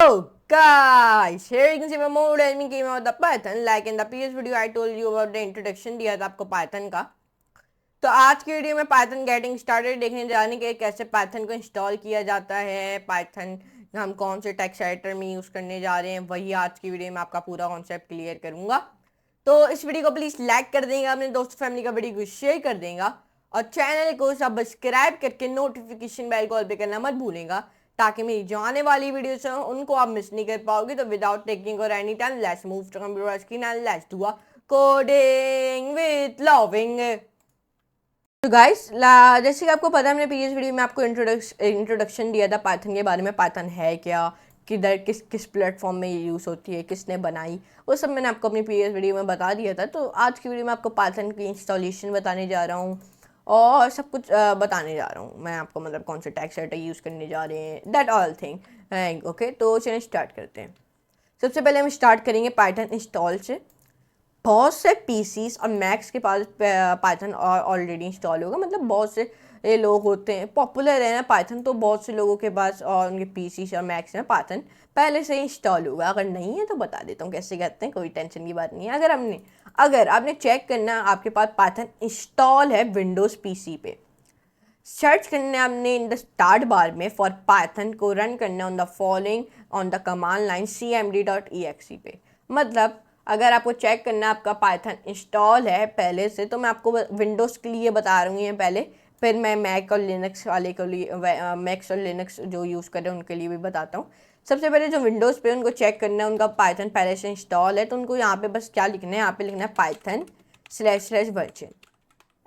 Hello guys, here you can see my more learning game about the Python. Like in the previous video I told you about the introduction दिया था आपको Python का। तो आज की video में Python getting started देखने जाने के कैसे Python को इंस्टॉल किया जाता है, Python हम कौन से टेक्स्ट एडिटर में यूज़ करने जा रहे हैं, वही आज की वीडियो में आपका पूरा कॉन्सेप्ट क्लियर करूंगा। तो इस वीडियो को प्लीज़ लाइक कर देंगे, अपने दोस्त फैमिली का वीडियो को शेयर कर देगा और चैनल को सब्सक्राइब करके नोटिफिकेशन बेल कॉल पे करना मत भूलेगा ताकि मेरी जो आने वाली वीडियोस हैं उनको आप मिस नहीं कर पाओगे। तो विदाउट टेकिंग और any time let's move to computer screen and let's do a coding with loving. तो गाइस जैसे कि आपको पता है, हमने प्रीवियस वीडियो में आपको इंट्रोडक्शन दिया था पाइथन के बारे में। पाइथन है क्या, किधर किस प्लेटफॉर्म में ये यूज़ होती है, किसने बनाई, वो सब मैंने आपको अपनी प्रीवियस वीडियो में बता दिया था। तो आज की वीडियो में आपको पाइथन की इंस्टॉलेशन बताने जा रहा हूँ और सब कुछ बताने जा रहा हूँ मैं आपको, मतलब कौन से टेक्स्ट एडिटर यूज़ करने जा रहे हैं, दैट ऑल थिंग। ओके, तो चलिए स्टार्ट करते हैं। सबसे पहले हम स्टार्ट करेंगे पाइथन इंस्टॉल से। बहुत से पीसीस और मैक्स के पास पाइथन ऑलरेडी इंस्टॉल होगा, मतलब बहुत से ये लोग होते हैं, पॉपुलर है ना पाइथन, तो बहुत से लोगों के पास और उनके पीसीस और मैक्स में पाइथन पहले से इंस्टॉल होगा। अगर नहीं है तो बता देता हूँ कैसे करते हैं, कोई टेंशन की बात नहीं है। अगर आपने चेक करना आपके पास पाइथन इंस्टॉल है विंडोज़ पीसी पे, सर्च करना आपने इन द स्टार्ट बार में फॉर पाइथन को रन करना on the following on the command line cmd.exe पे। मतलब अगर आपको चेक करना आपका पाइथन इंस्टॉल है पहले से, तो मैं आपको विंडोज़ के लिए बता रही हूँ पहले, फिर मैं मैक और लिनक्स वाले के लिए, मैक्स और लिनक्स जो यूज़ कर रहे हैं उनके लिए भी बताता हूँ। सबसे पहले जो विंडोज़ पे उनको चेक करना है उनका पाइथन पहले से इंस्टॉल है, तो उनको यहाँ पे बस क्या लिखना है, यहाँ पे लिखना है python//version,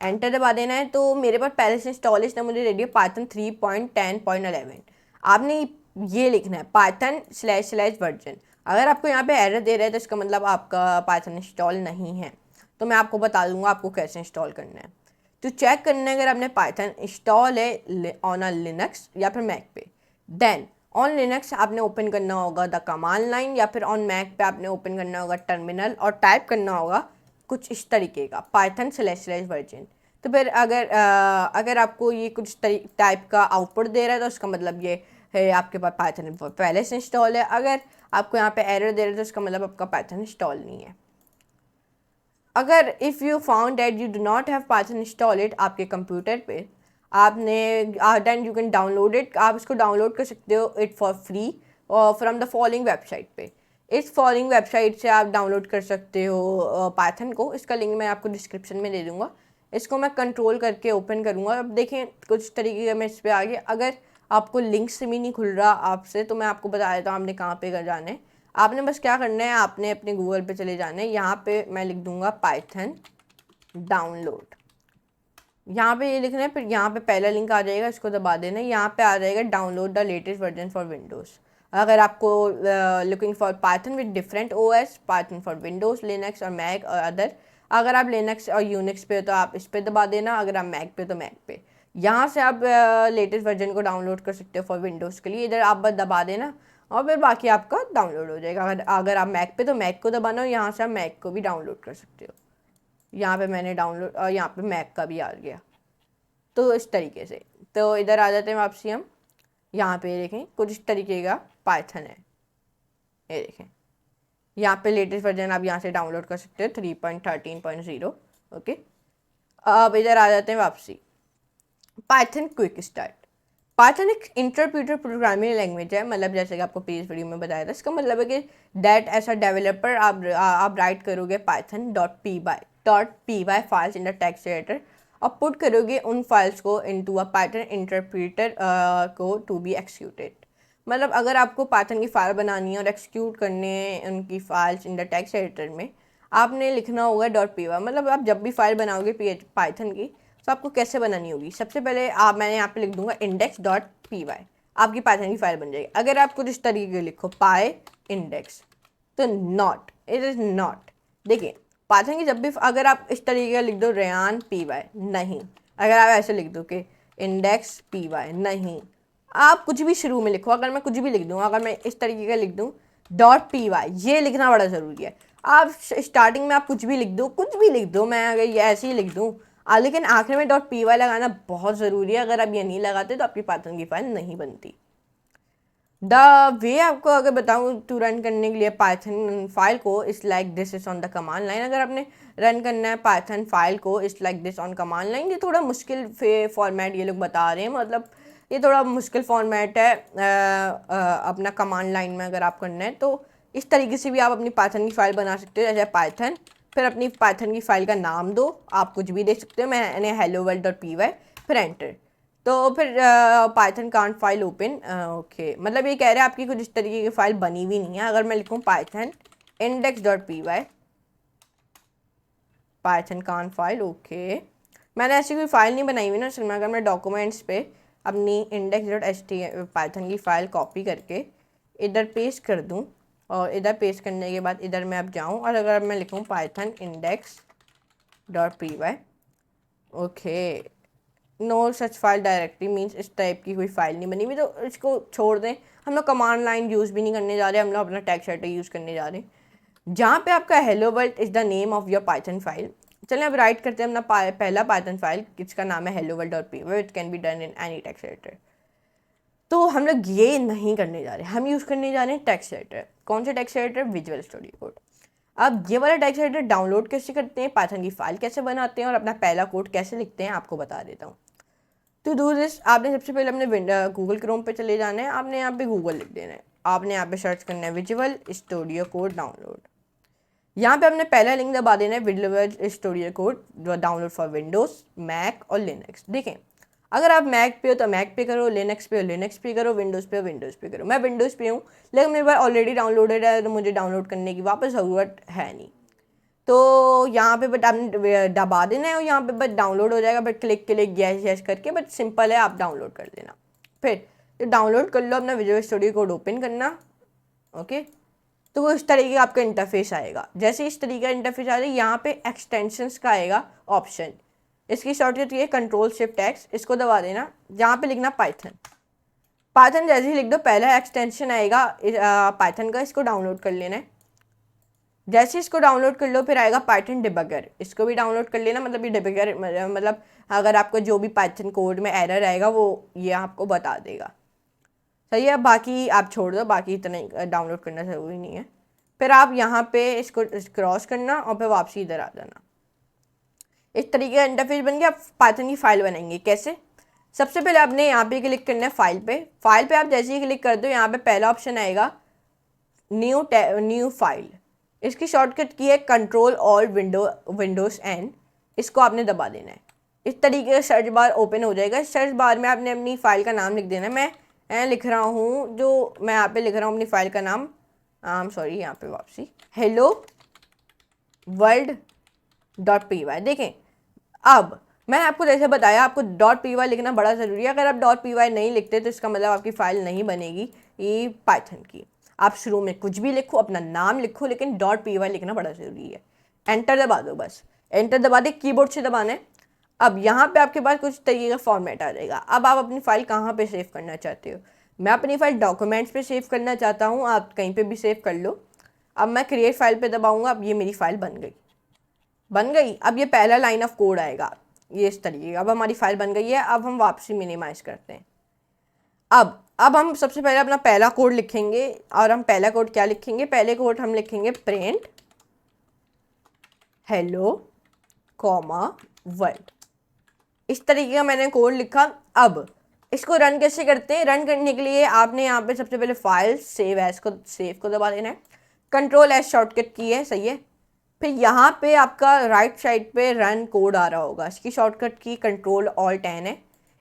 एंटर दबा देना है। तो मेरे पास पहले से इंस्टॉल है, इसने मुझे दे दिया पाइथन 3.10.11। आपने ये लिखना है python//version। अगर आपको यहाँ पे एरर दे रहा है तो इसका मतलब आपका पाइथन इंस्टॉल नहीं है। तो मैं आपको बता दूंगा आपको कैसे इंस्टॉल करना है। तो चेक करना है अगर आपने पाइथन इंस्टॉल है ऑन अ लिनक्स या फिर मैक पे, देन ऑन लिनक्स आपने ओपन करना होगा द कमांड लाइन, या फिर ऑन मैक पे आपने ओपन करना होगा टर्मिनल और टाइप करना होगा कुछ इस तरीके का python//version। तो फिर अगर आपको ये कुछ टाइप का आउटपुट दे रहा है तो उसका मतलब ये है आपके पास पाइथन पहले से इंस्टॉल है। अगर आपको यहाँ पे एरर दे रहा है तो उसका मतलब आपका पाइथन इंस्टॉल नहीं है। अगर if you found that you do not have Python installed आपके कंप्यूटर पे, आपने then you can download it. आप इसको डाउनलोड कर सकते हो it for free from the following website पे। इस फॉलोइंग वेबसाइट से आप डाउनलोड कर सकते हो पाइथन को। इसका लिंक मैं आपको डिस्क्रिप्शन में दे दूँगा। इसको मैं कंट्रोल करके ओपन करूँगा। अब देखें कुछ तरीके का मैं इस पर आगे, अगर आपको लिंक से भी नहीं खुल रहा आपसे तो मैं आपको बता देता हूँ आपने कहाँ पे कर जाना है। आपने बस क्या करना है, आपने अपने गूगल पे चले जाना है। यहाँ पे मैं लिख दूँगा पाइथन डाउनलोड, यहाँ पे ये लिखना है, फिर यहाँ पे पहला लिंक आ जाएगा, इसको दबा देना है। यहाँ पे आ जाएगा download the latest version for Windows. अगर आपको looking for Python with different OS, Python for Windows, Linux और मैक और अदर। अगर आप लिनक्स और यूनिक्स पे हो तो आप इस पर दबा देना, अगर आप मैक पे तो मैक पे। यहाँ से आप लेटेस्ट वर्जन को डाउनलोड कर सकते हो फॉर विंडोज़ के लिए। इधर आप बस दबा देना और फिर बाकी आपका डाउनलोड हो जाएगा। अगर आप मैक पे तो मैक को दबाना, और यहाँ से आप मैक को भी डाउनलोड कर सकते हो। यहाँ पे मैंने डाउनलोड और यहाँ पे मैक का भी आ गया। तो इस तरीके से, तो इधर आ जाते हैं वापसी हम। यहाँ पे देखें कुछ इस तरीके का पाइथन है, ये देखें यहाँ पे लेटेस्ट वर्जन आप यहाँ से डाउनलोड कर सकते हो 3.13.0। ओके, अब इधर आ जाते हैं वापसी। Python quick start. पाइथन एक इंटरप्रेटर प्रोग्रामिंग लैंग्वेज है, मतलब जैसे कि आपको प्रीवियस वीडियो में बताया था। इसका मतलब है कि दैट एज अ डेवलपर आप राइट करोगे python.py files in the text editor और पुट करोगे उन फाइल्स को इनटू अ पाइथन इंटरप्रेटर को टू बी एक्सिक्यूटेड। मतलब अगर आपको पाइथन की फाइल बनानी है और एक्सिक्यूट करने हैं उनकी files in the text editor में, आपने लिखना होगा .py। मतलब आप जब भी फाइल बनाओगे पाइथन की तो आपको कैसे बनानी होगी, सबसे पहले मैंने यहाँ पे लिख दूंगा index.py, आपकी पाइथन की फाइल बन जाएगी। अगर आप कुछ इस तरीके के लिखो py index, तो नॉट, इट इज़ नॉट। देखिए पाइथन की जब भी अगर आप इस तरीके का लिख दो रेहान py, नहीं। अगर आप ऐसे लिख दो कि index py, नहीं। आप कुछ भी शुरू में लिखो, अगर मैं कुछ भी लिख दूँ, अगर मैं इस तरीके का लिख दूँ .py, ये लिखना बड़ा ज़रूरी है। आप स्टार्टिंग में आप कुछ भी लिख दो, मैं अगर ये ऐसे ही लिख दूँ, लेकिन आखिर में .py लगाना बहुत ज़रूरी है। अगर आप ये नहीं लगाते तो आपकी पाइथन की फाइल नहीं बनती। द वे आपको अगर बताऊँ टू रन करने के लिए पाइथन फाइल को इस like this is on the command line. अगर आपने रन करना है पाइथन फाइल को इस like this on command line, ये थोड़ा मुश्किल फॉर्मेट ये लोग बता रहे हैं, मतलब ये थोड़ा मुश्किल फॉर्मेट है अपना कमांड लाइन में अगर आप करना है तो इस तरीके से भी आप अपनी पाइथन की फ़ाइल बना सकते हो। जैसे पाइथन, फिर अपनी पाइथन की फ़ाइल का नाम दो, आप कुछ भी दे सकते हो, मैंने hello world.py, फिर एंटर। तो फिर Python can't file open, okay, मतलब ये कह रहे हैं आपकी कुछ इस तरीके की फ़ाइल बनी हुई नहीं है। अगर मैं लिखूँ Python index.py, Python can't file, okay, मैंने ऐसी कोई फ़ाइल नहीं बनाई हुई ना असल में। अगर मैं डॉक्यूमेंट्स पे अपनी index.html पाइथन की फ़ाइल कॉपी करके इधर पेस्ट कर दूँ और इधर पेस्ट करने के बाद इधर मैं अब जाऊँ और अगर मैं लिखूँ Python index.py, okay, no such file directly means इस टाइप की कोई फाइल नहीं बनी हुई, तो इसको छोड़ दें। हम लोग कमांड लाइन यूज़ भी नहीं करने जा रहे, हम लोग अपना टेक्स्ट एडिटर यूज़ करने जा रहे हैं जहाँ पे आपका hello world is the name of your Python file. चलें अब राइट करते हैं अपना पहला पाइथन फाइल जिसका नाम है hello world.py, it can be done in any text editor. तो हम लोग ये नहीं करने जा रहे, हम यूज़ करने जा रहे हैं टेक्स्ट एडिटर। कौन सा text editor? Visual studio code. अब ये वाला टेक्स्ट एडिटर डाउनलोड कैसे करते हैं, पाइथन की फाइल कैसे बनाते हैं और अपना पहला कोड कैसे लिखते हैं आपको बता देता हूँ। टू डू दिस आपने सबसे पहले अपने गूगल क्रोम पे चले जाना है, आपने यहाँ पे गूगल लिख देना है, आपने यहाँ पे सर्च करना है विजुअल स्टूडियो कोड डाउनलोड। यहाँ पे आपने पहला लिंक दबा देना है visual studio code download for Windows, Mac और लिनक्स। देखें, अगर आप मैक पे हो तो मैक पे करो, लिनक्स पे हो लिनक्स पे करो, विंडोज़ पे हो विंडोज़ पे करो। मैं विंडोज़ पे हूँ लेकिन मेरे पास ऑलरेडी डाउनलोडेड है तो मुझे डाउनलोड करने की वापस ज़रूरत है नहीं। तो यहाँ पे बट आपने दबा देना है और यहाँ पे बस डाउनलोड हो जाएगा, but click click yes yes करके, बट सिंपल है, आप डाउनलोड कर देना। फिर तो डाउनलोड कर लो, अपना विजुअल स्टूडियो कोड ओपन करना, ओके। तो वो इस तरीके का आपका इंटरफेस आएगा। जैसे इस तरीके का इंटरफेस आ जाए, यहाँ पे एक्सटेंशंस का आएगा ऑप्शन, इसकी शॉर्टकट ये Ctrl+Shift+X, इसको दबा देना, जहाँ पे लिखना पाइथन। पाइथन जैसे ही लिख दो पहला एक्सटेंशन आएगा पाइथन का, इसको डाउनलोड कर लेना है। जैसे इसको डाउनलोड कर लो फिर आएगा पाइथन डिबगर, इसको भी डाउनलोड कर लेना। मतलब ये डिबगर मतलब अगर आपको जो भी पाइथन कोड में एरर आएगा वो ये आपको बता देगा, सही है। बाकी आप छोड़ दो, बाकी इतना डाउनलोड करना ज़रूरी नहीं है। फिर आप यहाँ पे इसको क्रॉस करना और फिर वापसी इधर आ जाना। इस तरीके का इंटरफेस बन गया। आप पाइथन की फाइल बनाएंगे कैसे? सबसे पहले आपने यहाँ पे क्लिक करना है फाइल पे। फाइल पे आप जैसे ही क्लिक कर दो यहाँ पे पहला ऑप्शन आएगा न्यू फाइल, इसकी शॉर्टकट की है Ctrl+Alt+Windows N, इसको आपने दबा देना है। इस तरीके का सर्च बार ओपन हो जाएगा। सर्च बार में आपने अपनी फ़ाइल का नाम लिख देना है। मैं लिख रहा हूँ, जो मैं यहाँ पे लिख रहा हूँ अपनी फ़ाइल का नाम, सॉरी यहाँ पे वापसी, hello world.py। देखें, अब मैंने आपको जैसे बताया आपको .py लिखना बड़ा ज़रूरी है। अगर आप .py नहीं लिखते तो इसका मतलब आपकी फ़ाइल नहीं बनेगी ये पाइथन की। आप शुरू में कुछ भी लिखो, अपना नाम लिखो, लेकिन .py लिखना बड़ा ज़रूरी है। एंटर दबा दो, बस एंटर दबा दे, कीबोर्ड से दबाना है। अब यहाँ पे आपके पास कुछ तरीके का फॉर्मेट आ जाएगा। अब आप अपनी फ़ाइल कहाँ पे सेव करना चाहते हो? मैं अपनी फ़ाइल डॉक्यूमेंट्स पे सेव करना चाहता हूँ, आप कहीं पे भी सेव कर लो। अब मैं क्रिएट फाइल पे दबाऊँगा, अब ये मेरी फ़ाइल बन गई। अब ये पहला लाइन ऑफ कोड आएगा ये इस तरीके का। अब हमारी फाइल बन गई है। अब हम वापसी मिनिमाइज करते हैं। अब हम सबसे पहले अपना पहला कोड लिखेंगे और हम पहला कोड क्या लिखेंगे? पहले कोड हम लिखेंगे प्रिंट हेलो कॉमा वर्ल्ड। इस तरीके का मैंने कोड लिखा। अब इसको रन कैसे करते हैं? रन करने के लिए आपने यहाँ पे सबसे पहले फाइल सेव को दबा देना है। Ctrl+S शॉर्टकट की है, सही है। फिर यहाँ पे आपका राइट साइड पे रन कोड आ रहा होगा, इसकी शॉर्टकट की Ctrl+Alt+N है।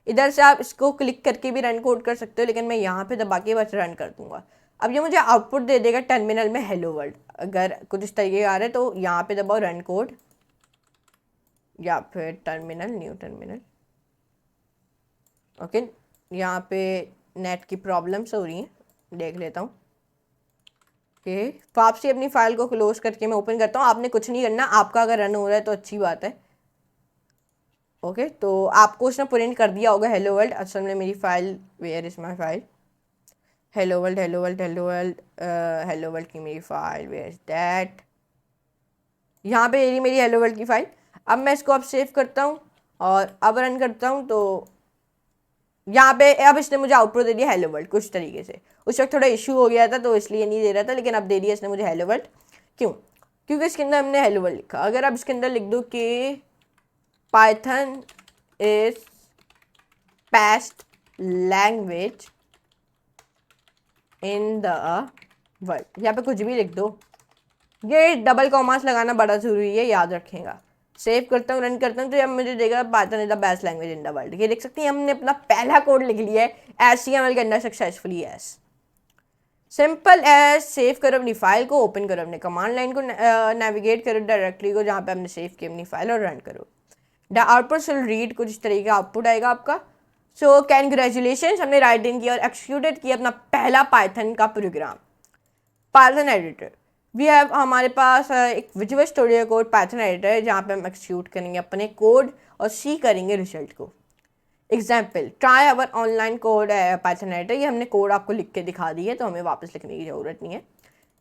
इधर से आप इसको क्लिक करके भी रन कोड कर सकते हो, लेकिन मैं यहाँ पे दबा के बस रन कर दूंगा। अब ये मुझे आउटपुट दे देगा टर्मिनल में हेलो वर्ल्ड। अगर कुछ इस तरीके आ रहा है तो यहाँ पे दबाओ रन कोड या फिर टर्मिनल, न्यू टर्मिनल, ओके। यहाँ पे नेट की प्रॉब्लम्स हो रही हैं, देख लेता हूँ। ओके, वापसी अपनी फाइल को क्लोज करके मैं ओपन करता हूँ। आपने कुछ नहीं करना, आपका अगर रन हो रहा है तो अच्छी बात है। ओके, तो आपको उसने प्रिंट कर दिया होगा हेलो वर्ल्ड। असल में मेरी file, where is my file, hello world hello world hello world hello world की मेरी फाइल, वेयर इज़ दैट? यहाँ पे यही मेरी हेलो वर्ल्ड की फाइल। अब मैं इसको अब सेव करता हूँ और अब रन करता हूँ तो यहाँ पे अब इसने मुझे आउटपुट दे दिया हेलो वर्ल्ड कुछ तरीके से। उस वक्त थोड़ा इशू हो गया था तो इसलिए नहीं दे रहा था, लेकिन अब दे दिया इसने मुझे हेलो वर्ल्ड। क्यों? क्योंकि इसके अंदर हमने हेलो वर्ल्ड लिखा। अगर आप इसके अंदर लिख दो कि Python is best language in the world, यहाँ पे कुछ भी लिख दो, ये डबल कॉमास लगाना बड़ा ज़रूरी है, याद रखेगा। सेव करता हूँ, रन करता हूँ, तो अब मुझे देगा Python is the best language in the world. ये देख सकते हैं हमने अपना पहला कोड लिख लिया है HTML के अंदर successfully. As simple as save करो अपनी फाइल को, ओपन करो अपने कमांड लाइन को, नेविगेट करो डायरेक्टली को जहाँ पे हमने सेव की अपनी फाइल और रन करो। द आउटपुट विल रीड, कुछ इस तरीके का आउटपुट आएगा आपका। सो कैंग्रेचुलेशन, हमने राइट इन किया और एक्सिक्यूटेड किया अपना पहला पाइथन का program. Python editor we have, हमारे पास एक visual studio code Python editor है जहाँ पे हम एक्सिक्यूट करेंगे अपने कोड और सी करेंगे रिजल्ट को। Example try our online code Python editor, ये हमने कोड आपको लिख के दिखा दी है तो हमें वापस लिखने की ज़रूरत नहीं है।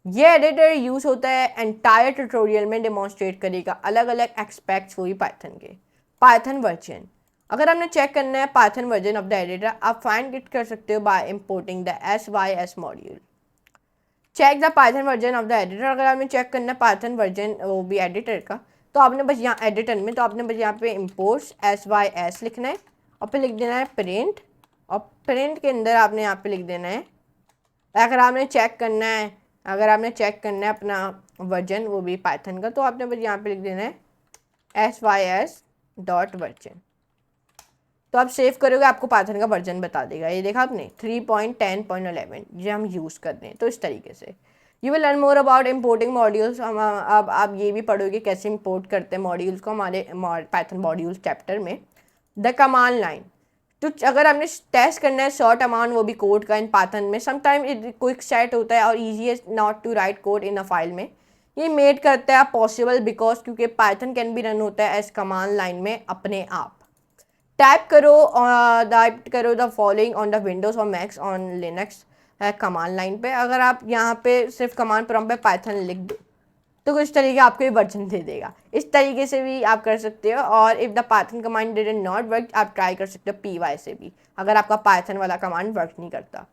ये एडिटर यूज़ होता है एंटायर ट्यूटोरियल में, डेमोन्स्ट्रेट करेगा अलग अलग एक्सपेक्ट्स हुई पाइथन के। पाइथन वर्जन, अगर हमने चेक करना है Python version of the editor, आप फाइंड इट कर सकते हो by importing the SYS module. Check the Python version of the editor, अगर आपने चेक करना है पाइथन वर्जन वो भी एडिटर का, तो आपने बस यहाँ एडिटर में, तो आपने बस यहाँ पे इम्पोर्ट्स SYS लिखना है और फिर लिख देना है प्रिंट, और प्रिंट के अंदर आपने यहाँ पे लिख देना है, अगर आपने चेक करना है, अगर आपने चेक करना है अपना वर्जन वो भी पाइथन का, तो आपने बस यहाँ पे लिख देना है SYS.वर्जन। तो आप सेव करोगे आपको पाइथन का वर्जन बता देगा। ये देखा आपने 3.10.11 ये हम यूज़ कर रहे हैं। तो इस तरीके से you will learn more about importing modules. अब आप ये भी पढ़ोगे कैसे इम्पोर्ट करते हैं मॉड्यूल्स को हमारे पाइथन मॉड्यूल्स चैप्टर में। द कमांड लाइन, तो अगर हमने टेस्ट करना है शॉर्ट अमाउंट वो भी कोड का इन पाइथन में, समटाइम क्विक सेट होता है और ईजी है not to write code in a file में, ये मेड करता है पॉसिबल बिकॉज क्योंकि पाइथन कैन बी रन होता है एज कमांड लाइन में अपने आप। टाइप करो the following on the Windows और मैक्स ऑन लिनक्स है कमांड लाइन पे। अगर आप यहाँ पे सिर्फ कमांड प्रॉम्प्ट पे पाइथन लिख दो तो कुछ तरीके आपको ये वर्जन दे देगा। इस तरीके से भी आप कर सकते हो। और if the Python command did not work, आप ट्राई कर सकते हो PY से भी, अगर आपका पाइथन वाला कमांड वर्क नहीं करता।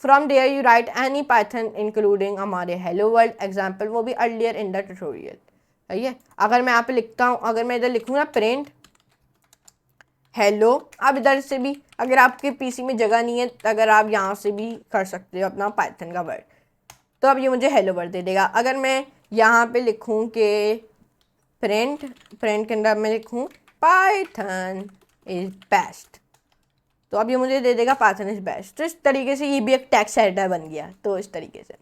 From there you write any Python including हमारे हेलो वर्ल्ड एग्जाम्पल, वो भी अर्लियर इन द ट्यूटोरियल। सही है, अगर मैं यहाँ पे लिखता हूँ, अगर मैं इधर लिखूँ ना प्रिंट हेलो, आप इधर से भी, अगर आपके पीसी में जगह नहीं है अगर आप यहाँ से भी कर सकते हो अपना पाइथन का वर्ड, तो अब ये मुझे हेलो वर्ड दे देगा। अगर मैं यहाँ पे लिखूँ कि प्रिंट के अंदर मैं लिखूँ पाइथन इज बेस्ट, तो अब ये मुझे दे देगा पाइथन इज बेस्ट। तो इस तरीके से ये भी एक टेक्स्ट एडिटर बन गया। तो इस तरीके से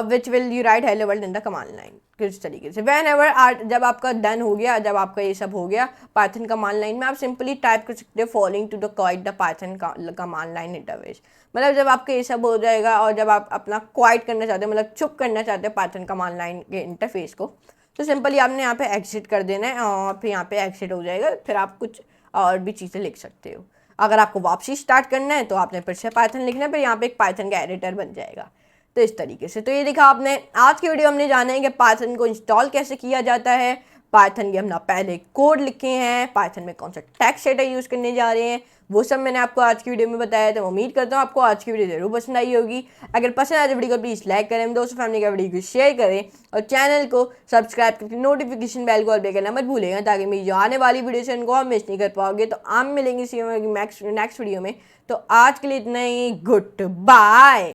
which will you right hello world in the command line, किस तरीके से व्हेन एवर जब आपका डन हो गया, जब आपका ये सब हो गया पाइथन कमांड लाइन में, आप सिंपली टाइप कर सकते हो following to the quit the Python command line interface. मतलब जब आपका ये सब हो जाएगा और जब आप अपना क्वाइट करना चाहते हो, मतलब चुप करना चाहते हो पाइथन कमांड लाइन के इंटरफेस को, तो सिंपली आपने यहाँ पे एग्जिट कर देना है और फिर यहाँ पे एग्जिट हो जाएगा। फिर आप कुछ और भी चीज़ें लिख सकते हो। अगर आपको वापसी स्टार्ट करना है तो आपने फिर से पाइथन लिखना है, फिर यहाँ पे एक पाइथन का एडिटर बन जाएगा। तो इस तरीके से, तो ये देखा आपने आज की वीडियो हमने जाना है कि पाइथन को इंस्टॉल कैसे किया जाता है, पाइथन के हमने पहले कोड लिखे हैं, पाइथन में कौन सा टेक्स्ट एडिटर यूज़ करने जा रहे हैं, वो सब मैंने आपको आज की वीडियो में बताया। तो उम्मीद करता हूँ आपको आज की वीडियो जरूर पसंद आई होगी। अगर पसंद आए तो वीडियो को प्लीज़ लाइक करें, दोस्तों फैमिली का वीडियो को शेयर करें और चैनल को सब्सक्राइब करके नोटिफिकेशन बेल को ऑल पे करना मत भूलेगा, ताकि मेरी जो आने वाली वीडियो से उनको आप मिस नहीं कर पाओगे। तो आप मिलेंगे नेक्स्ट वीडियो में। तो आज के लिए इतना ही, गुड बाय।